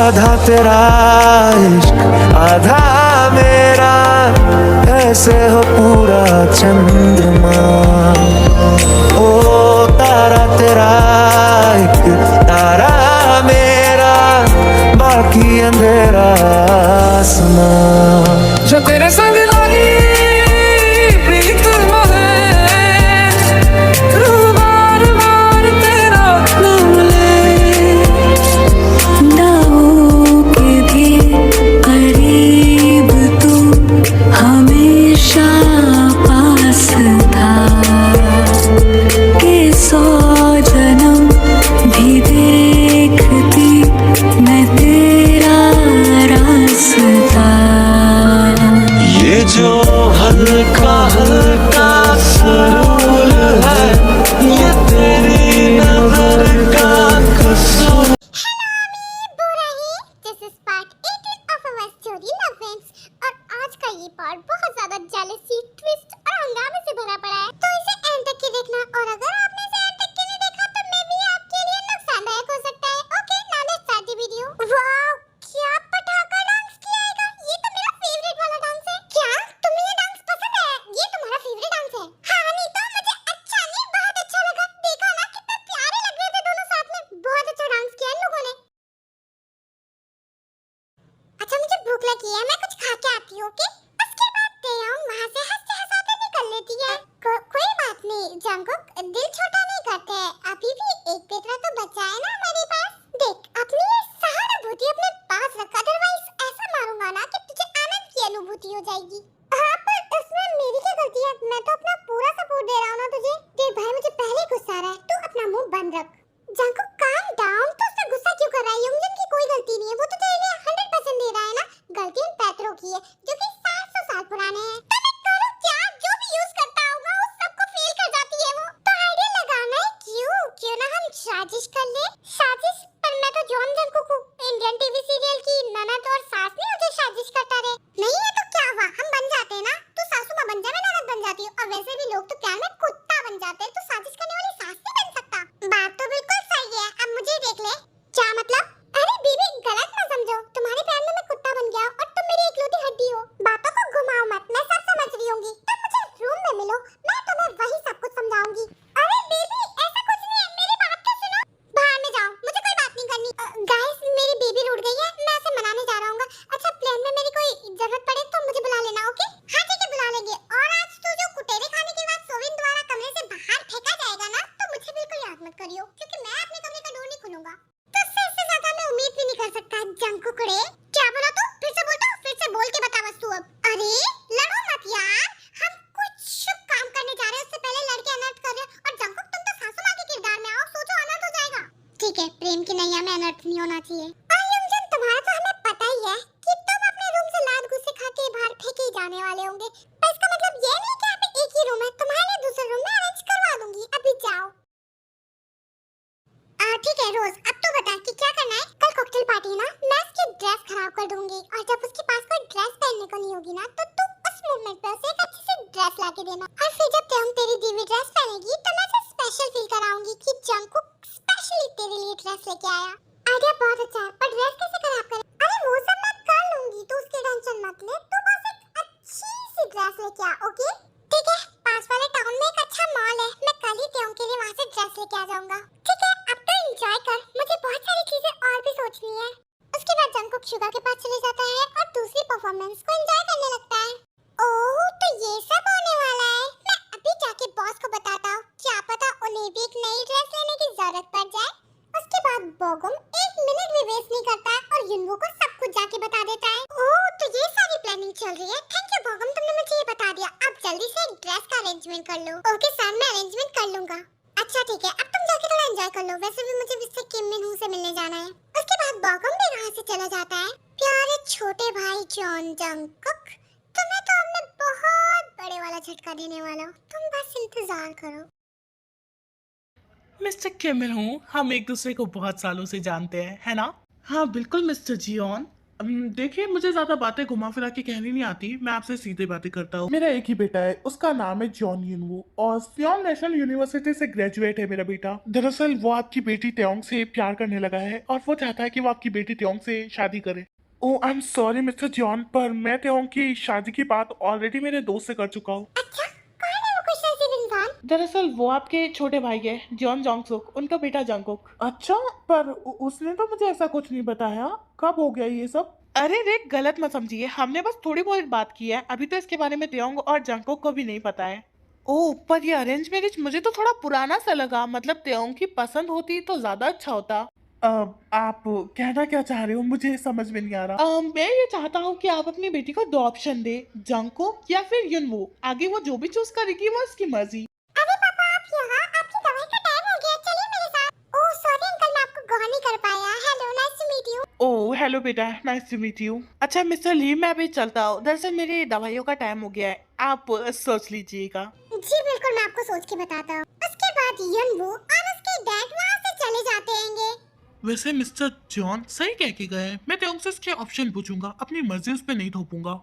आधा तेरा इश्क आधा मेरा, ऐसे हो पूरा चंद्रमा। ओ तारा तेरा एक तारा मेरा, बाकी अंधेरा आसमां। जो तेरे संग लगी प्रीत है, रू बार बार तेरा नाम ले। दावों के भी करीब तू हमेशा पास था, कि 100 जन्म भी देखती मैं तेरा रास्ता। ये जो हल्का हल्का सुरूर है, ये तेरी नजर का कसूर। This is part 18 of our story Love Wins, और आज का ये पार्ट बहुत ज्यादा जेलसी, ट्विस्ट और हंगामे से भरा पड़ा है, तो इसे एंड तक ही देखना। और अगर आपने इसे एंड तक के नहीं देखा तो मे भी आपके लिए नुकसानदायक हो सकता है। Okay, now let's start the video. Wow, क्या पटाखा डांस किया है। ये तो मेरा फेवरेट वाला डांस है। क्या तुम्हें ये डांस पसंद है? ये तुम्हारा फेवरेट डांस है? हाँ नहीं तो मुझे अच्छा नहीं, बहुत अच्छा लगा। देखा ना कितना प्यारे लग रहे थे दोनों साथ में। बहुत अच्छा डांस किया इन लोगों ने। अच्छा, मुझे भूख लगी है, मैं कुछ खा के आती हूँ। ओके, उसके बाद तेयंग वहाँ से हंसते हंसाते निकल लेती है। कोई बात नहीं जंगकुक, दिल छोटा नहीं करते हैं, अभी भी एक बेटा तो बचा है ना हमारे पास। देख, अपनी ये सहानुभूति अपने पास रख, अदरवाइज ऐसा मारूंगा ना कि तुझे आनंद की अनुभूति हो जाएगी। हाँ, पर इसमें मेरी क्या गलती है? मैं तो अपना पूरा सपोर्ट दे रहा हूँ ना तुझे। देख भाई, मुझे पहले गुस्सा आ रहा है, तू अपना मुंह बंद रख। जंगकुक काम डाउन, तो उससे गुस्सा क्यों कर रहा है? यंगजन की कोई गलती नहीं है, वो तो तेरे लिए 100% दे रहा है ना। गलती उन पैतरों की है जो कि 700 साल पुराने हैं। तो मैं करूं क्या? जो भी यूज करता होगा उस सबको फेल कर जाती है वो। तो आइडिया लगाना है, क्यों ना हम साजिश कर ले। साजिश? पर मैं तो जॉन जंगकुक हूं, इंडियन टीवी सीरियल की ननद और सास नहीं मुझे साजिश करता रहे। नहीं है तो क्या हुआ, हम बन जाते हैं ना। तू सासू मां बन जा, मैं ननद बन जाती हूँ। और वैसे भी लोग तो प्यार में कुत्ता बन जाते हैं, तो साजिश करने वाली सास नहीं बन सकता। बात तो बिल्कुल सही है, अब मुझे देख ले। क्या मतलब? अरे बीबी, गलत मत समझो, तुम्हारे प्यार में मैं कुत्ता बन गया और तुम मेरी इकलौती हड्डी हो। बातों को घुमाओ मत, मैं सब समझ रही होंगी। तुम मुझे रूम में मिलो, मैं तुम्हें वही सब कुछ समझाऊंगी। अरे बेबी, ऐसा कुछ नहीं है, मेरी बात तो सुनो। बाहर में जाओ, मुझे कोई बात नहीं करनी। गाइस, मेरी बेबी रूठ गई है, मैं उसे मनाने जा रहा हूँ। अच्छा, प्लान में मेरी कोई जरूरत पड़े तो मुझे बुला लेना। ओके? हाँ ठीक है, बुला लेंगे। और आज तो जो कुटेरे खाने के बाद सोविन द्वारा कमरे से बाहर फेंका जाएगा ना, तो मुझे बिल्कुल याद मत करियो, क्योंकि मैं अपने कमरे का डोर नहीं खोलूंगा। तो इससे ज्यादा मैं उम्मीद भी नहीं कर सकता। जंगकुक रे, क्या बोला तू? फिर से बोल, तो फिर से बोल के बता बस तू अब। अरे लड़ो मत यार, हम कुछ शुभ काम करने जा रहे हैं, उससे पहले लड़के अनर्थ कर रहे हैं। और जंगकुक, तुम तो सासू मां के किरदार में आओ, सोचो अनर्थ हो जाएगा। ठीक है, प्रेम की नैया में अनर्थ नहीं होना चाहिए। यंगजन, तुम्हारा तो हमें पता ही है कि तुम अपने रूम से लात गुस्से खा के बाहर फेंके ही जाने वाले होंगे। पर इसका मतलब ये नहीं कि यहाँ पे एक ही रूम है, तुम्हारे लिए दूसरा रूम में अरेंज करवा दूंगी। अभी जाओ। ठीक है रोज, अब तो बता कि क्या करना है। कल कॉकटेल पार्टी ना, मैं उसकी ड्रेस खराब कर दूंगी, और जब उसके पास कोई ड्रेस पहनने को नहीं होगी ना, तो तू उस मूवमेंट पे उसे एक अच्छी सी ड्रेस लाके देना। और फिर जब तुम तेरी दी हुई ड्रेस पहनेगी तो मैं उसे स्पेशल फील कराऊंगी कि जंगकुक स्पेशली तेरे लिए ड्रेस लेके आया। आइडिया बहुत अच्छा है, पर ड्रेस कैसे खराब करें? अरे वो सब मैं कर लूंगी, तू उसकी टेंशन मत ले। तू बस एक अच्छी सी ड्रेस लेके आ। ओके? ठीक है, पास वाले टाउन में एक अच्छा मॉल है, मैं कल ही तेरे के लिए वहाँ से ड्रेस लेके आ जाऊंगा। ठीक है, अब तो एंजॉय कर, मुझे बहुत सारी चीजें और भी सोचनी है। उसके बाद जंगकुक शुगा के पास चले जाता है और दूसरी परफॉर्मेंस को एंजॉय करने लगता है। ओह, तो ये सब होने वाला है। मैं अभी जाके बॉस को बताता हूँ, क्या पता उन्हें भी एक नई ड्रेस लेने की जरूरत पड़ जाए। उसके बाद बोगुम 1 मिनट भी वेस्ट नहीं करता है और युनवो को सब कुछ जाके बता देता है। ओह, तो ये सारी प्लानिंग चल रही है। थैंक यू बोगुम, तुमने मुझे ये बता दिया। अब जल्दी से एक ड्रेस का अरेंजमेंट कर लो। ओके सर, मैं अरेंजमेंट कर लूंगा। अच्छा ठीक है, अब तुम जाके थोड़ा एंजॉय कर लो, वैसे भी मुझे मिस्टर किम मिन हू से मिलने जाना है। उसके बाद बोगुम भी वहाँ से चला जाता है। प्यारे छोटे भाई जॉन जंगकुक, तुम्हें तो हमने बहुत बड़े वाला झटका देने वाला हूँ, तुम बस इंतजार करो। मिस्टर किम मिन हूँ, हम एक दूसरे को बहुत सालों से जानते हैं, है ना? हाँ बिल्कुल मिस्टर जियोन, देखिए, मुझे ज्यादा बातें घुमा फिरा के कहनी नहीं आती, मैं आपसे सीधे बातें करता हूँ। मेरा एक ही बेटा है, उसका नाम है जॉन युनवू और सियोल नेशनल यूनिवर्सिटी से ग्रेजुएट है मेरा बेटा। दरअसल वो आपकी बेटी त्योंग से प्यार करने लगा है और वो चाहता है कि वो आपकी बेटी त्योंग से शादी करे। Oh I am sorry mister John, पर मैं त्योंग की शादी की बात ऑलरेडी मेरे दोस्त से कर चुका हूँ। अच्छा, कौन है वो खुश नसीब इंसान? दरअसल वो आपके छोटे भाई है, जॉन जोंगसुक, उनका बेटा जंगकुक। अच्छा, पर उसने तो मुझे ऐसा कुछ नहीं बताया, कब हो गया ये सब? अरे रे, गलत मत समझिए, हमने बस थोड़ी बहुत बात की है, अभी तो इसके बारे में त्योंग और जंगकुक को भी नहीं पता है। ओह, पर ये अरेंज मैरिज मुझे तो थोड़ा पुराना सा लगा, मतलब त्योंग की पसंद होती तो ज्यादा अच्छा होता। आप कहना क्या चाह रहे हो, मुझे समझ में नहीं आ रहा। मैं ये चाहता हूँ कि आप अपनी बेटी को दो ऑप्शन दे, जंगकुक या फिर युनवू, आगे वो जो भी चूज करेगी वो उसकी मर्जी। अरे पापा, आप यहाँ? आपकी दवाई का टाइम हो गया, चलिए मेरे साथ। ओह सॉरी अंकल, मैं आपको गौर नहीं कर पाया। Hello, nice to meet you. Oh hello बेटा, नाइस टू मीट यू। अच्छा मिस्टर ली, मैं अभी चलता हूँ, दरअसल मेरी दवाइयों का टाइम हो गया है, आप सोच लीजिएगा। जी बिल्कुल, मैं आपको सोच के बताता हूँ। उसके बाद यनवू और उसके डैड वहाँ से चले जाते हैंगे। वैसे मिस्टर जॉन सही कह के गए, मैं त्योंग से इसके ऑप्शन पूछूंगा, अपनी मर्जी उस पर नहीं थोपूंगा।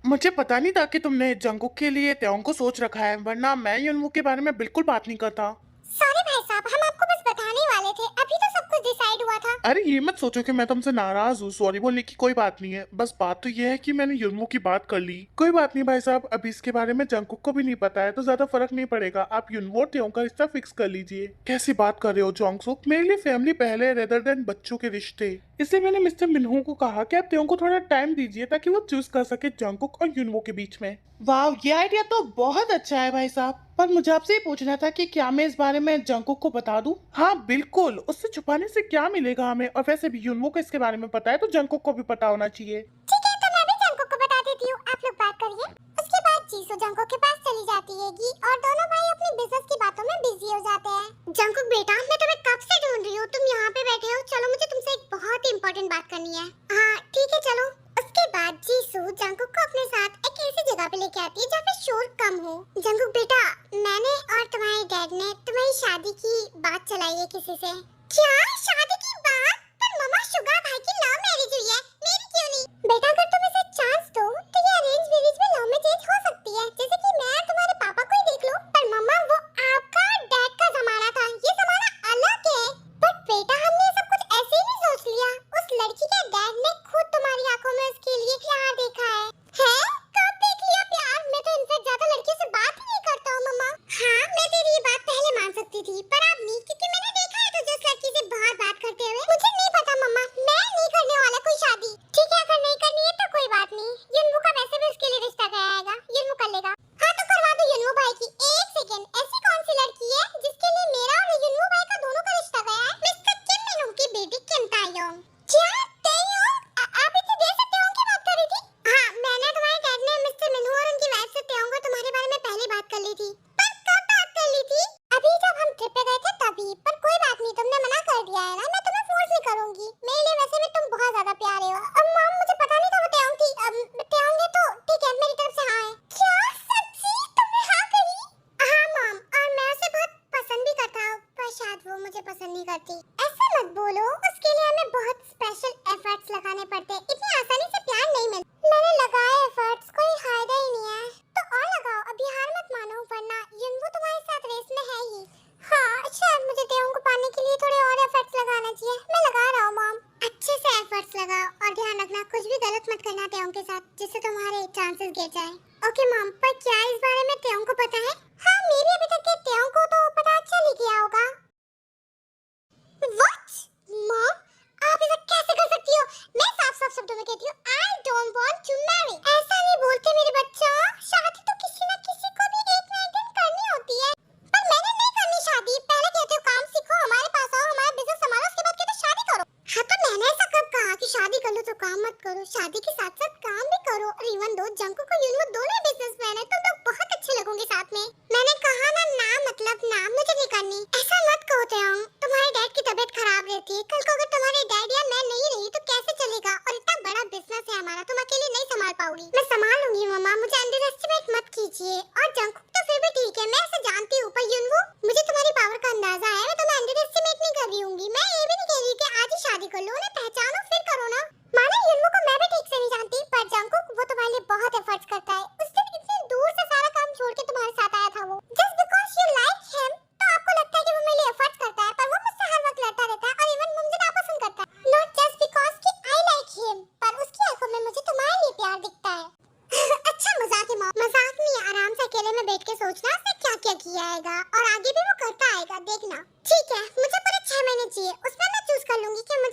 मुझे पता नहीं था कि तुमने जंगकुक के लिए त्योंग को सोच रखा है, वरना मैं युनवू के बारे में बिल्कुल बात नहीं करता। सॉरी भाई साहब, हम आपको बस बताने वाले थे, अभी तो सब कुछ डिसाइड हुआ था। अरे ये मत सोचो कि मैं तुमसे नाराज हूँ, सॉरी बोलने की कोई बात नहीं है, बस बात तो ये है कि मैंने युनवू की बात कर ली। कोई बात नहीं भाई साहब, अभी इसके बारे में जंगकुक को भी नहीं पता है तो ज्यादा फर्क नहीं पड़ेगा, आप युनवू और त्योंग का रिश्ता फिक्स कर लीजिए। कैसी बात कर रहे हो जोंगसुक, मेरे लिए फैमिली पहले रेदर देन बच्चों के रिश्ते। इसलिए मैंने मिस्टर मिनहू को कहा कि आप त्योंग को थोड़ा टाइम दीजिए ताकि वो चूज कर सके जंगकुक और युनवू के बीच में। वाह, ये आइडिया तो बहुत अच्छा है भाई साहब, पर मुझे आपसे ये पूछना था कि क्या मैं इस बारे में जंगकुक को बता दूं? हाँ बिल्कुल, उससे छुपाने से क्या मिलेगा हमें, और वैसे भी युनवू को इसके बारे में पता है तो जंगकुक को भी पता होना चाहिए। ठीक है, तो मैं भी जंगकुक को बता देती हूँ, आप लोग बात करिए। उसके बाद जीसू जंगकुक के पास चली जाती हैगी और दोनों भाई अपनी बिजनेस की बातों में बिजी हो जाते हैं। जंगकुक बेटा, मैं तुम्हें कब से ढूंढ रही हूँ, तुम यहाँ पे बैठे हो, चलो मुझे तुमसे एक बहुत ही इंपॉर्टेंट बात करनी है। हाँ ठीक है चलो। उसके बाद जीसू जंगकुक को अपने साथ एक ऐसी जगह पे लेके आती है जहाँ पे शोर कम हो। जंगकुक बेटा, मैंने और तुम्हारे डैड ने तुम्हारी शादी की बात चलाई है किसी से। क्या शादी की बात? पर मम्मा, शुगर भाई की लव मैरिज हुई है, मेरी क्यों नहीं? बेटा अगर तुम इसे चांस दो तो ये अरेंज मैरिज में लव में चेंज हो सकती है, जैसे कि मैं तुम्हारे पापा को ही देख लो। पर मम्मा, वो आपका डैड का जमाना था, ये जमाना अलग है। बट बेटा, हमने सब कुछ ऐसे ही नहीं सोच लिया, उस लड़की के डैड ने खुद तुम्हारी आंखों में उसके लिए प्यार देखा है। हैं? कब देख लिया प्यार? मैं तो इनसे ज्यादा लड़कियों से बात ही नहीं करता हूँ मम्मा। हाँ, मैं तेरी ये बात पहले मान सकती थी, पर अब नहीं, क्योंकि मैंने देखा है तुझे उस लड़की से बहुत बात करते हुए। मुझे नहीं पता मम्मा, मैं नहीं करने वाला कोई शादी। ठीक है, अगर नहीं करनी है तो कोई बात नहीं, युनवू का वैसे भी उसके लिए रिश्ता गया आएगा, युनवू कर लेगा। हाँ तो करवा दो युनवू भाई की। एक सेकंड, ऐसी कौन सी लड़की है जिसके लिए मेरा और युनवू भाई का दोनों का रिश्ता गया है? मिस्टर किम मिनू की बेटी किम तायोंग। क्या तायोंग? आप इतनी देर से तायोंग की बात कर रही थी? हाँ, मैंने तुम्हारे डैड ने मिस्टर मिनू और उनकी वाइफ से तायोंग और तुम्हारे बारे में पहले बात कर ली थी। पर कब बात कर ली थी? अभी जब हम ट्रिप पे गए थे तभी। पर कोई बात नहीं, तुमने मना कर दिया है ना, मैं तुम्हें फोर्स नहीं करूंगी, मेरे लिए वैसे भी तुम बहुत ज्यादा प्यारे हो। अब मॉम, मुझे पता नहीं था वो तायोंग थी। अब तायोंग है तो ठीक है, मेरी तरफ से हाँ है। क्या सच्ची तुमने हाँ कही? हाँ मॉम, और मैं उसे बहुत पसंद भी करता हूँ, पर शायद वो मुझे पसंद नहीं करती। ऐसा मत बोलो, उसके लिए हमें बहुत स्पेशल एफर्ट्स लगाने पड़ते हैं, इतनी आसानी से प्यार नहीं मिलता। मैंने लगाए एफर्ट्स, कोई फायदा ही नहीं है। तो और लगाओ, अभी हार मत मानो, वरना युनवू तुम्हारे साथ रेस में है ही। हाँ, शायद मुझे तायोंग को पाने के लिए थोड़े और एफर्ट्स लगाना चाहिए, मैं लगा रहा हूँ मॉम। अच्छे से एफर्ट्स लगाओ और ध्यान रखना कुछ भी गलत मत करना तायोंग के साथ, जिससे तुम्हारे चांसेस गिर जाए। ओके मॉम, पर क्या इस बारे में तायोंग को पता है? हाँ, मेरे अभी तक के तायोंग को तो पता चल ही गया होगा। व्हाट? मॉम, आप ऐसा कैसे कर सकती हो? मैं साफ-साफ शब्दों में कहती हूँ, I don't want to marry. ऐसा नहीं बोलते मेरे बच्चा, शादी तो किसी ना किसी को भी एक ना एक दिन करनी होती है। पर मैंने नहीं करनी शादी, पहले कहते हो काम सीखो, हमारे पास आओ, हमारा बिजनेस संभालो, उसके बाद कहते हो शादी करो। हाँ तो मैंने ऐसा कब कहा कि शादी कर लो तो काम मत करो? शादी के साथ साथ काम भी करो। और इवन दो जंगकुक और युनवू दोनों बिजनेसमैन है, तुम लोग बहुत अच्छे लगोगे साथ में। मैंने कहा ना, ना मतलब ना, मुझे नहीं करनी। ऐसा मत कहो तायोंग, तुम्हारे डैड की तबीयत खराब रहती है, कल को अगर तुम्हारे डैड या मैं नहीं रही तो कैसे चलेगा? और इतना बड़ा बिजनेस है हमारा, तुम अकेले नहीं संभाल पाओगी। मैं संभाल लूंगी मम्मा, मुझे अंडर एस्टिमेट मत कीजिए। और जंगकुक तो फिर भी ठीक है, मैं ऐसे जानती हूँ, पर युनवू, मुझे तुम्हारी पावर का अंदाजा है, मैं तुम्हें अंडर एस्टिमेट नहीं कर रही हूँगी। मैं ये भी नहीं कह रही कि आज ही शादी कर लो, उन्हें पहचानो फिर करो ना।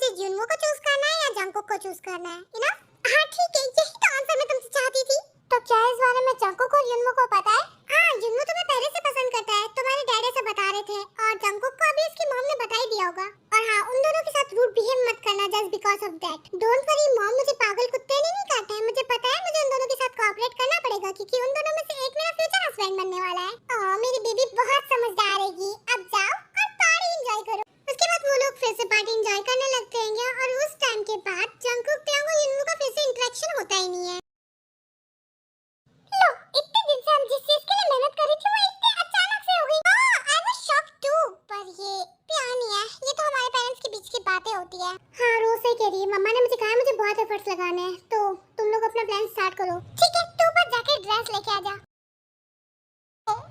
मुझे युनवो को चूज करना है या जंगकुक को चूज करना है, यू नो? हाँ ठीक है, यही तो आंसर मैं तुमसे चाहती थी। तो क्या इस बारे में जंगकुक और युनवो को पता है? हाँ, युनवो तुम्हें पहले से पसंद करता है, तुम्हारे डैडी से बता रहे थे, और जंगकुक को अभी उसकी मॉम ने बता ही दिया होगा। और हाँ, उन दोनों के साथ रूड बिहेव मत करना just because of that. Don't worry mom, मुझे पागल कुत्ते ने नहीं काटा है, मुझे पता है मुझे उन दोनों के साथ कोऑपरेट करना पड़ेगा क्योंकि उन दोनों में से एक मेरा फ्यूचर हस्बैंड बनने वाला है। मेरी बेबी बहुत समझदार हैगी। अब जाओ और पार्टी एंजॉय करो। उसके बाद वो लोग फिर से पार्टी एंजॉय करने लगते हैं और उस टाइम के बाद जंगकुक तेयोंग और युनवो का फिर से इंटरेक्शन होता ही नहीं है। लो, इतने दिन से हम जिस चीज के लिए मेहनत कर रही थी वो इतने अचानक से हो गई। आई वाज शॉक्ड टू, पर ये प्यार नहीं है, ये तो हमारे पेरेंट्स के बीच की बातें होती है। हाँ, रोज सही कह रही है, मम्मा ने मुझे कहा है मुझे बहुत एफर्ट्स लगाने हैं, तो तुम लोग अपना प्लान स्टार्ट करो। ठीक है, तू बस जाके ड्रेस लेके आ जा। ओह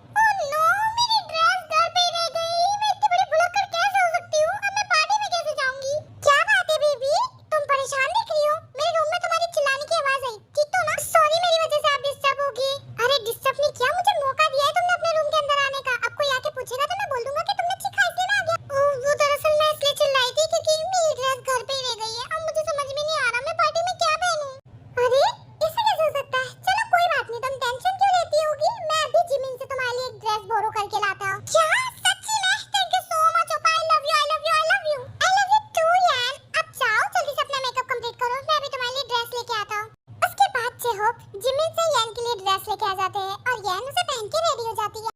नो, मेरी ड्रेस घर पे ही रह गई। मैं इतनी बड़ी भुलक्कड़ कैसे हो सकती हूँ? अब मैं पार्टी में कैसे जाऊंगी? क्या बात है बेबी, तुम परेशान दिख रही हो? मेरे रूम में तुम्हारी चिल्लाने की आवाज आई, ठीक तो ना? सॉरी, मेरी वजह से आप डिस्टर्ब हो गए। अरे डिस्टर्ब नहीं किया, मुझे मौका दिया है तुमने अपने रूम के अंदर आने का। अब कोई आके पूछेगा तो मैं बोल दूंगा कि तुमने चिखा इसलिए ना आ गया। ओह, वो दरअसल मैं इसलिए चिल्लाई थी क्योंकि मेरी ड्रेस घर पे ही रह गई है। अब मुझे समझ में नहीं आ रहा मैं पार्टी में क्या पहनूं। अरे ऐसा कैसे हो सकता है? चलो कोई बात नहीं, तुम टेंशन क्यों लेती होगी? मैं अभी जिमिन से तुम्हारे लिए एक ड्रेस बोरो करके लाता हूँ। क्या सच्ची में? थैंक यू सो मच ओपा, I love you, I love you, I love you, I love you too यार। अब जाओ जल्दी से अपना मेकअप कंप्लीट करो, मैं अभी तुम्हारे लिए ड्रेस लेके आता हूँ। उसके बाद जेहोक जिमिन से यान के लिए ड्रेस लेके आ जाते हैं और यान उसे पहन के रेडी हो जाती है।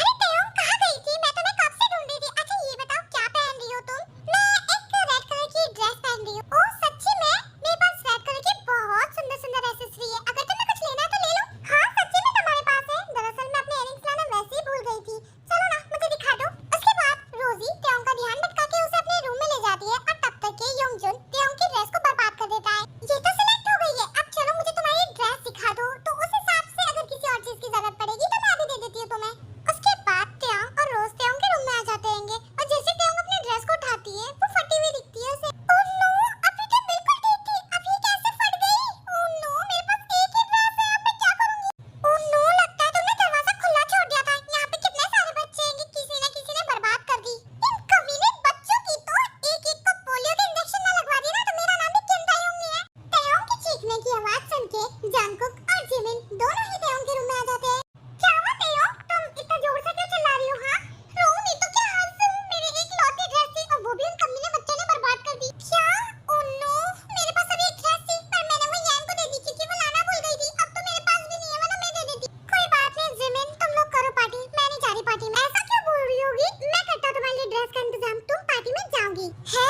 अरे तेयोंग कहाँ गई थी? मैं तुम्हें कब से ढूंढ रही थी। अच्छा ये बताओ क्या पहन रही हो तुम? मैं एक रेड कलर की ड्रेस पहन रही हूँ। ओह सच्ची में? मेरे पास रेड कलर की बहुत सुंदर सुंदर एक्सेसरी है, अगर तुम्हें कुछ लेना है तो ले लो। हाँ सच्ची में तुम्हारे पास है? दरअसल मैं अपने इयररिंग्स लाना वैसे ही भूल गई थी। चलो ना मुझे दिखा दो। उसके बाद रोजी तेयोंग का ध्यान भटका के उसे अपने रूम में ले जाती है और तब तक के योंगजुन तेयोंग की ड्रेस को बर्बाद कर देता है। ये तो सिलेक्ट हो गई है, अब चलो मुझे तुम्हारी ड्रेस दिखा दो, तो उस हिसाब से अगर किसी और चीज की जरूरत पड़ेगी तो मैं अभी दे देती हूँ तुम्हें। उसके बाद तेयोंग और रोज तेयोंग के रूम में आ जाते हैं और जैसे तेयोंग अपनी ड्रेस को उठाती है वो फटी हुई दिखती है उसे। ओह नो, अभी तो बिल्कुल ठीक थी, अब ये कैसे फट गई? ओह नो, मेरे पास एक ही ड्रेस है, अब मैं क्या करूंगी? ओह नो, लगता है तुमने दरवाजा खुला छोड़ दिया था। यहाँ पे कितने सारे बच्चे हैं, किसी न किसी ने बर्बाद कर दी। इन कमीने बच्चों की तो एक एक को पोलियो का इंजेक्शन ना लगवा दिया ना तो मेरा नाम भी किम ताeyong नहीं है। तेयोंग की चीखने की आवाज सुन के जंगकुक और जिमिन दोनों ही तेयोंग के रूम में आ जाते हैं। क्या हुआ तेयोंग, तुम इतना जोर से क्यों चिल्ला रही हो? हाँ रो नहीं तो क्या हाल से हूँ? मेरी एक लौती ड्रेस थी और वो भी उन कमीने बच्चों ने बर्बाद कर दी। क्या? ओह नो, मेरे पास अभी एक ड्रेस थी पर मैंने वो यान को दे दी क्योंकि वो लाना भूल गई थी। अब तो मेरे पास भी नहीं है, वरना मैं दे देती। कोई बात नहीं जिमिन, तुम लोग करो पार्टी, मैं नहीं जा रही पार्टी में। ऐसा क्यों बोल रही होगी? मैं करता हूँ तुम्हारे लिए ड्रेस का इंतजाम, तुम पार्टी में जाओगी। है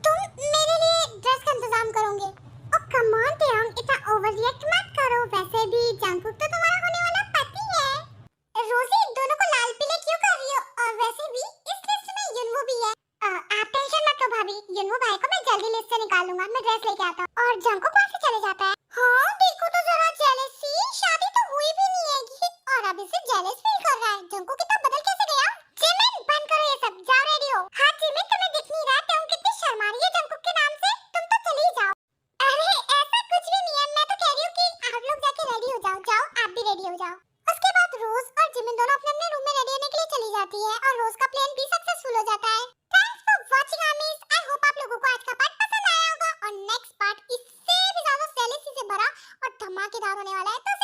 तुम मेरे लिए ड्रेस का इंतजाम करोगे? ओ कम ऑन तेयोंग, इतना ओवर रिएक्ट मत करो, वैसे भी जंगकुक तो तुम्हारा होने वाला पति है। रोजी दोनों को लाल पीले क्यों कर रही हो? और वैसे भी इस लिस्ट में युनवो भी है। आप टेंशन मत लो भाभी, युनवो भाई को मैं जल्दी लिस्ट से निकाल लूंगा, मैं ड्रेस लेके आता हूँ। और जंगकुक वहाँ से चले जाता है। हाँ देखो तो जरा, जेलसी, शादी तो हुई भी नहीं है और अब इसे जेलस फील कर रहा है। जंगकुक कितना बदल कैसे गया? जिमिन बंद करो ये सब, जाओ रेडी हो। हाँ जिमिन, तुम्हें दिख नहीं रहा तेयोंग कितनी शर्मा रही है जंगकुक के नाम से? तुम तो चली जाओ। अरे ऐसा कुछ भी नहीं है, मैं तो कह रही हूँ कि आप लोग जाके रेडी हो जाओ। जाओ आप भी रेडी हो जाओ। उसके बाद रोज और जिमिन दोनों अपने अपने रूम में रेडी होने के लिए चली जाती है और रोज का प्लान भी सक्सेसफुल हो जाता है। Thanks for watching आर्मीज, I hope आप लोगों को आज का पार्ट पसंद आया होगा और नेक्स्ट पार्ट इससे भी ज्यादा सेलेसी से भरा और धमाकेदार होने वाला है। तो